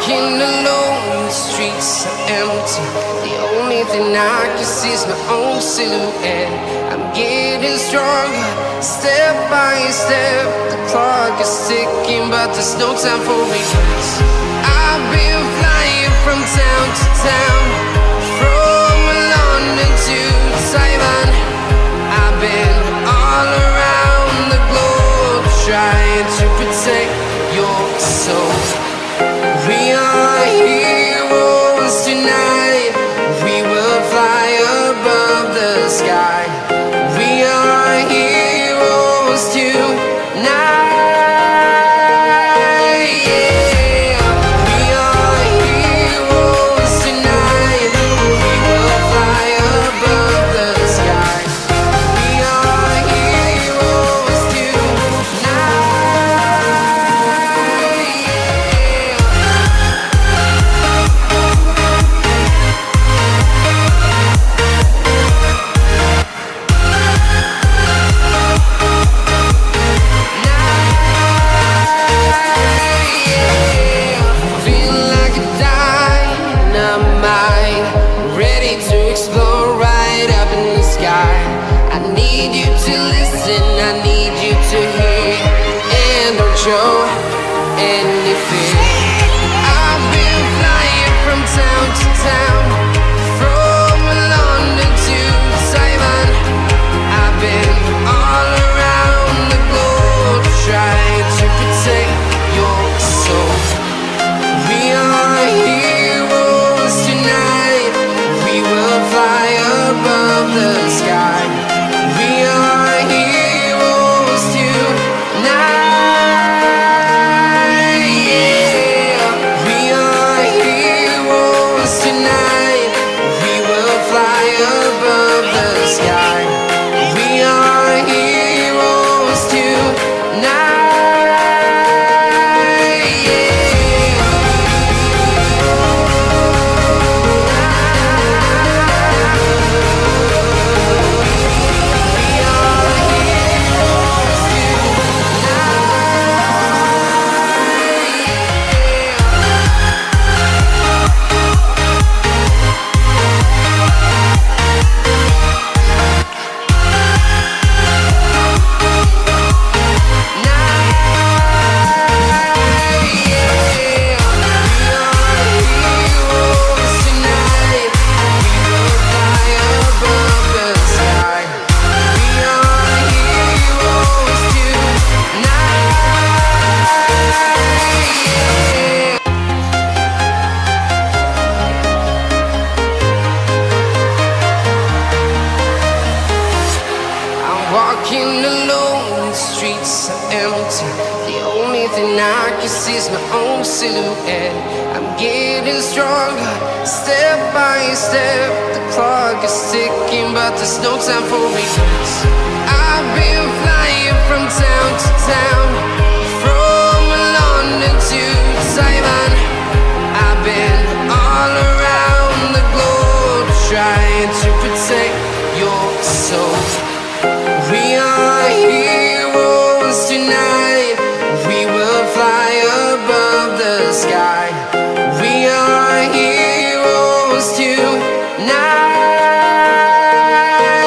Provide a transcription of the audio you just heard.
walking alone, the streets are empty. The only thing I can see is my own silhouette. I'm getting stronger, step by step. The clock is ticking, but there's no time for regrets. I've been flying from town to town, from London to Taiwan. I've been all around the globe, trying to protect your soul. We are heroes tonight. We will fly above the sky. We are heroes tonight. Show any fear. I've been flying from town to town, from London to Taiwan. I've been all around the globe, trying to protect your soul. We are heroes tonight. We will fly above the sky. We are heroes tonight. Walking alone, the streets are empty. The only thing I can see is my own silhouette. I'm getting stronger, step by step. The clock is ticking, but there's no time for regrets. I've been flying from town to town, from London to